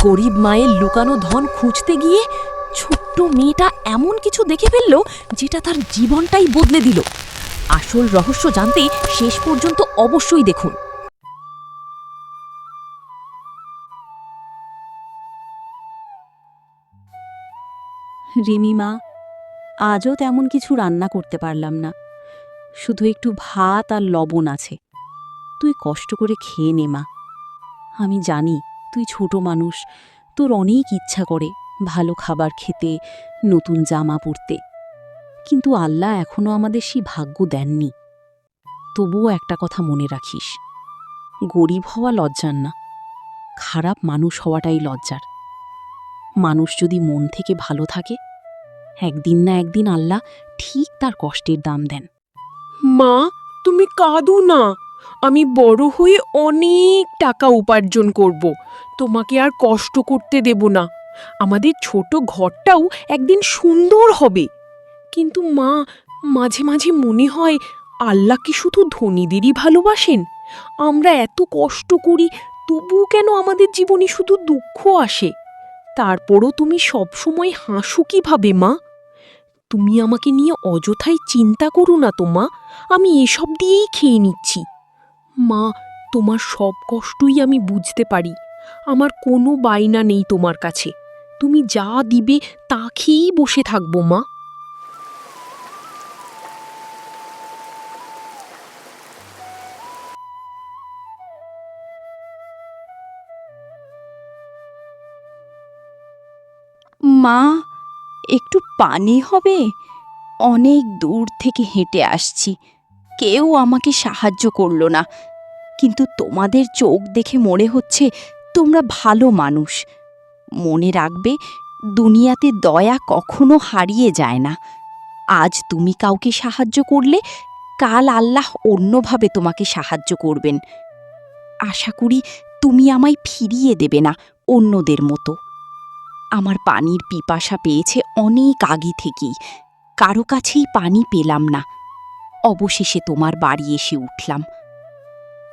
গরিব মায়ের লুকানো ধন খুঁজতে গিয়ে ছোট্ট মেয়েটা এমন কিছু দেখে ফেলল যেটা তার জীবনটাই বদলে দিল। আসল রহস্য জানতে শেষ পর্যন্ত অবশ্যই দেখুন। রিমি মা, আজও তেমন কিছু রান্না করতে পারলাম না, শুধু একটু ভাত আর লবণ আছে। তুই কষ্ট করে খেয়ে নে মা। আমি জানি তুই ছোট মানুষ, তোর অনেক ইচ্ছা করে ভালো খাবার খেতে, নতুন জামা পরতে, কিন্তু আল্লাহ এখনো আমাদের সেই ভাগ্য দেননি। তবুও একটা কথা মনে রাখিস, গরিব হওয়া লজ্জার না, খারাপ মানুষ হওয়াটাই লজ্জার। মানুষ যদি মন থেকে ভালো থাকে, একদিন না একদিন আল্লাহ ঠিক তার কষ্টের দাম দেন। মা, তুমি কাঁদো না। আমি বড় হয়ে অনেক টাকা উপার্জন করব, তোমাকে আর কষ্ট করতে দেব না। আমাদের ছোট ঘরটাও একদিন সুন্দর হবে। কিন্তু মা, মাঝে মাঝে মনে হয় আল্লাহ কি শুধু ধনীদেরই ভালোবাসেন? আমরা এত কষ্ট করি, তবুও কেন আমাদের জীবনে শুধু দুঃখ আসে? তারপরও তুমি সবসময় হাসো কিভাবে মা? তুমি আমাকে নিয়ে অযথাই চিন্তা করো না তো মা, আমি এসব দিয়েই খেয়ে নিচ্ছি। মা, তোমার সব কষ্টই আমি বুঝতে পারি। আমার কোনো বায়না নেই তোমার কাছে, তুমি যা দিবে তা খেয়েই বসে থাকবো মা। মা, একটু পানি হবে? অনেক দূর থেকে হেঁটে আসছি, কেউ আমাকে সাহায্য করলো না, কিন্তু তোমাদের চোখ দেখে মনে হচ্ছে তোমরা ভালো মানুষ। মনে রাখবে, দুনিয়াতে দয়া কখনো হারিয়ে যায় না। আজ তুমি কাউকে সাহায্য করলে, কাল আল্লাহ অন্যভাবে তোমাকে সাহায্য করবেন। আশা করি তুমি আমায় ফিরিয়ে দেবে না অন্যদের মতো। আমার পানির পিপাসা পেয়েছে অনেক আগে থেকেই, কারো কাছেই পানি পেলাম না, অবশেষে তোমার বাড়ি এসে উঠলাম।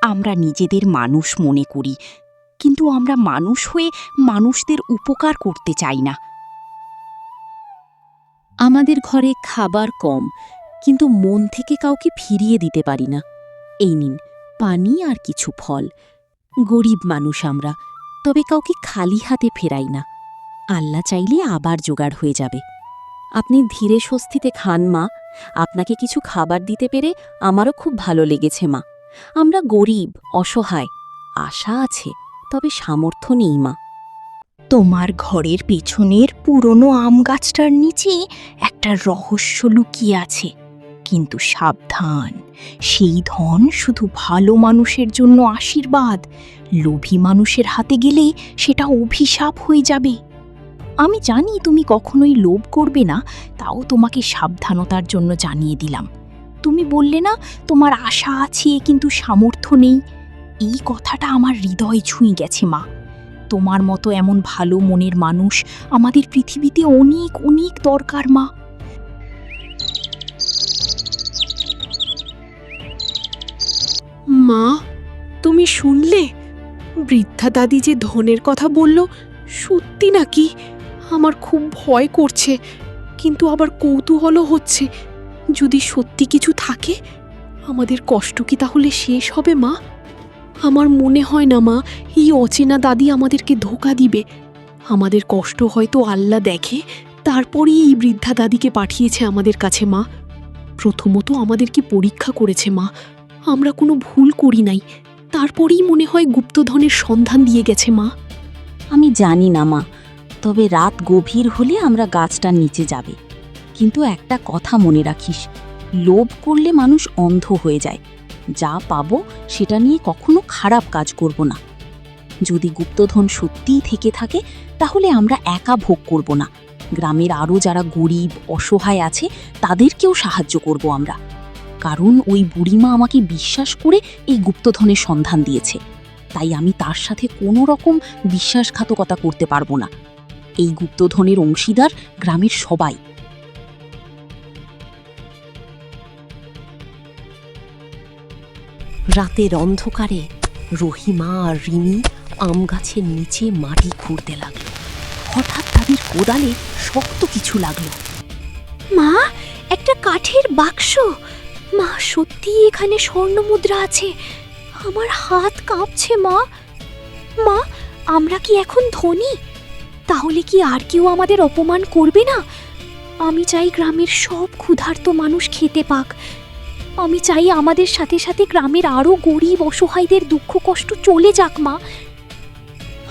আমরা নিজেদের মানুষ মনে করি, কিন্তু আমরা মানুষ হয়ে মানুষদের উপকার করতে চাই না। আমাদের ঘরে খাবার কম, কিন্তু মন থেকে কাউকে ফিরিয়ে দিতে পারি না। এই নিন পানি আর কিছু ফল। গরিব মানুষ আমরা, তবে কাউকে খালি হাতে ফেরাই না। আল্লাহ চাইলে আবার জোগাড় হয়ে যাবে। আপনি ধীরে স্বস্তিতে খান মা। আপনাকে কিছু খাবার দিতে পেরে আমারও খুব ভালো লেগেছে মা। আমরা গরিব, অসহায়, আশা আছে, তবে সামর্থ্য নেই মা। তোমার ঘরের পেছনের পুরনো আম গাছটার নিচে একটা রহস্য লুকিয়ে আছে, কিন্তু সাবধান, সেই ধন শুধু ভালো মানুষের জন্য আশীর্বাদ, লোভী মানুষের হাতে গেলে সেটা অভিশাপ হয়ে যাবে। আমি জানি তুমি কখনোই লোভ করবে না, তাও তোমাকে সাবধানতার জন্য জানিয়ে দিলাম। তুমি বললে না তোমার আশা আছে কিন্তু সামর্থ্য নেই, এই কথাটা আমার হৃদয় ছুঁয়ে গেছে মা। তোমার মতো এমন ভালো মনের মানুষ আমাদের পৃথিবীতে অনেক অনেক দরকার মা। মা, তুমি শুনলে বৃদ্ধা দাদি যে ধনের কথা বলল, সত্যি নাকি? আমার খুব ভয় করছে, কিন্তু আবার কৌতূহলও হচ্ছে। যদি সত্যি কিছু থাকে, আমাদের কষ্ট কি তাহলে শেষ হবে মা? আমার মনে হয় না মা, এই অচেনা দাদি আমাদেরকে ধোঁকা দিবে। আমাদের কষ্ট হয়তো আল্লাহ দেখে, তারপরেই এই বৃদ্ধা দাদিকে পাঠিয়েছে আমাদের কাছে মা। প্রথমত আমাদেরকে পরীক্ষা করেছে মা, আমরা কোনো ভুল করি নাই, তারপরেই মনে হয় গুপ্তধনের সন্ধান দিয়ে গেছে মা। আমি জানি না মা, তবে রাত গভীর হলে আমরা গাছটার নিচে যাবে। কিন্তু একটা কথা মনে রাখিস, লোভ করলে মানুষ অন্ধ হয়ে যায়। যা পাবো সেটা নিয়ে কখনো খারাপ কাজ করব না। যদি গুপ্তধন সত্যিই থেকে থাকে, তাহলে আমরা একা ভোগ করব না, গ্রামের আরও যারা গরিব অসহায় আছে তাদেরকেও সাহায্য করব আমরা। কারণ ওই বুড়িমা আমাকে বিশ্বাস করে এই গুপ্তধনের সন্ধান দিয়েছে, তাই আমি তার সাথে কোনো রকম বিশ্বাসঘাতকতা করতে পারবো না। এই গুপ্তধনের অংশীদার গ্রামের সবাই। রাতের অন্ধকারে রহিমা আর রিমি আম গাছের নিচে মাটি খুঁড়তে লাগলো। হঠাৎ তাদের কোদালে শক্ত কিছু লাগলো। মা, একটা কাঠের বাক্স। মা, সত্যি এখানে স্বর্ণমুদ্রা আছে। আমার হাত কাঁপছে মা। মা, আমরা কি এখন ধনী? তাহলে কি আর কেউ আমাদের অপমান করবে না? আমি চাই গ্রামের সব ক্ষুধার্ত মানুষ খেতে পাক। আমি চাই আমাদের সাথে সাথে গ্রামের আরও গরিব অসহায়দের দুঃখ কষ্ট চলে যাক মা।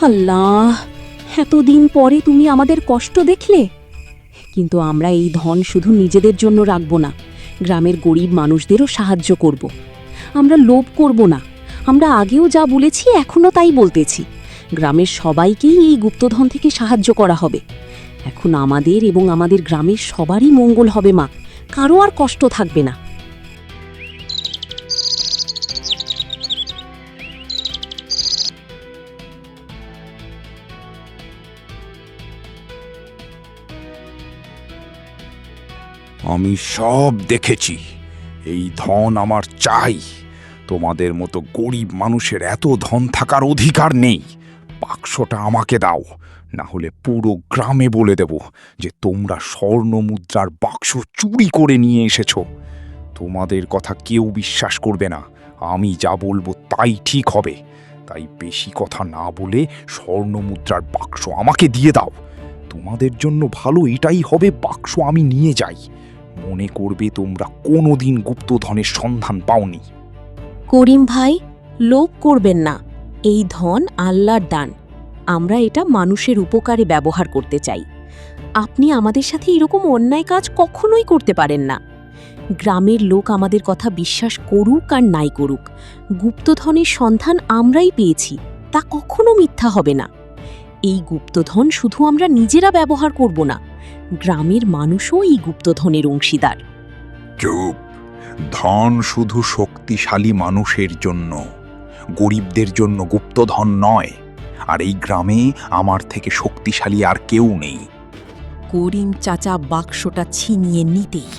আল্লাহ, এতদিন পরে তুমি আমাদের কষ্ট দেখলে। কিন্তু আমরা এই ধন শুধু নিজেদের জন্য রাখব না, গ্রামের গরিব মানুষদেরও সাহায্য করব। আমরা লোভ করব না। আমরা আগেও যা বলেছি এখনও তাই বলতেছি। গ্রামের সবাইকেই এই গুপ্তধন থেকে সাহায্য করা হবে। এখন আমাদের এবং আমাদের গ্রামের সবারই মঙ্গল হবে মা, কারো আর কষ্ট থাকবে না। আমি সব দেখেছি। এই ধন আমার চাই। তোমাদের মতো গরিব মানুষের এত ধন থাকার অধিকার নেই। বাক্সটা আমাকে দাও, না হলে পুরো গ্রামে বলে দেব যে তোমরা স্বর্ণ মুদ্রার বাক্স চুরি করে নিয়ে এসেছো। তোমাদের কথা কেউ বিশ্বাস করবে না। আমি যা বলবো তাই ঠিক হবে। তাই বেশি কথা না বলে স্বর্ণ মুদ্রার বাক্স আমাকে দিয়ে দাও। তোমাদের জন্য ভালো এটাই হবে বাক্স আমি নিয়ে যাই। মনে করবে তোমরা কোনোদিন গুপ্তধনের সন্ধান পাওনি। করিম ভাই, লোভ করবেন না। এই ধন আল্লাহর দান। আমরা এটা মানুষের উপকারে ব্যবহার করতে চাই। আপনি আমাদের সাথে এরকম অন্যায় কাজ কখনোই করতে পারেন না। গ্রামের লোক আমাদের কথা বিশ্বাস করুক আর নাই করুক, গুপ্তধনের সন্ধান আমরাই পেয়েছি, তা কখনো মিথ্যা হবে না। এই গুপ্তধন শুধু আমরা নিজেরা ব্যবহার করব না, গ্রামের মানুষও এই গুপ্তধনের অংশীদার। চুপ! ধন শুধু শক্তিশালী মানুষের জন্য, গরিবদের জন্য গুপ্তধন নয়। আর এই গ্রামে আমার থেকে শক্তিশালী আর কেউ নেই। করিম চাচা বাক্সটা ছিনিয়ে নিতেই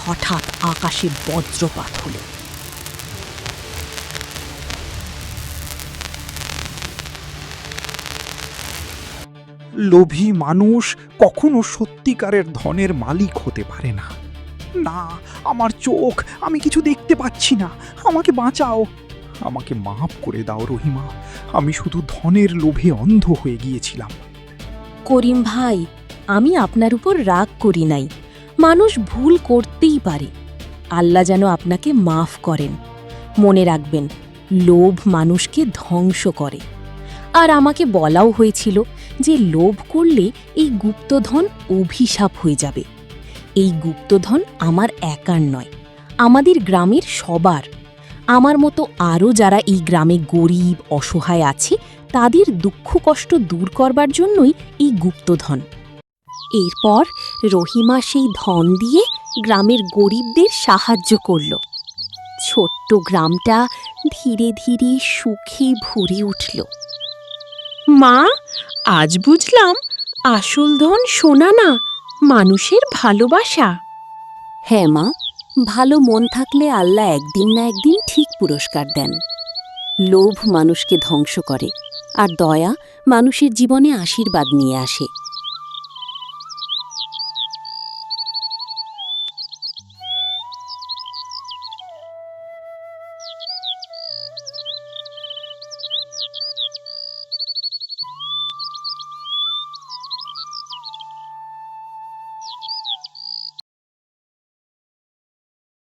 হঠাৎ আকাশে বজ্রপাত হল। লোভী মানুষ কখনো সত্যিকারের ধনের মালিক হতে পারে না। না, আমার চোখ, আমি কিছু দেখতে পাচ্ছি না। আমাকে বাঁচাও। আমাকে মাফ করে দাও রহিমা। আমি শুধু ধনের লোভে অন্ধ হয়ে গিয়েছিলাম। করিম ভাই, আমি আপনার উপর রাগ করি নাই। মানুষ ভুল করতেই পারে। আল্লাহ যেন আপনাকে মাফ করেন। মনে রাখবেন, লোভ মানুষকে ধ্বংস করে। আর আমাকে বলাও হয়েছিল যে লোভ করলে এই গুপ্তধন অভিশাপ হয়ে যাবে। এই গুপ্তধন আমার একার নয়, আমাদের গ্রামের সবার। আমার মতো আরও যারা এই গ্রামে গরিব অসহায় আছে তাদের দুঃখ কষ্ট দূর করবার জন্যই এই গুপ্তধন। এরপর রহিমা সেই ধন দিয়ে গ্রামের গরিবদের সাহায্য করল। ছোট্ট গ্রামটা ধীরে ধীরে সুখে ভরে উঠল। মা, আজ বুঝলাম আসল ধন সোনা না, মানুষের ভালোবাসা। হ্যাঁ মা, ভালো মন থাকলে আল্লাহ একদিন না একদিন ঠিক পুরস্কার দেন। লোভ মানুষকে ধ্বংস করে, আর দয়া মানুষের জীবনে আশীর্বাদ নিয়ে আসে।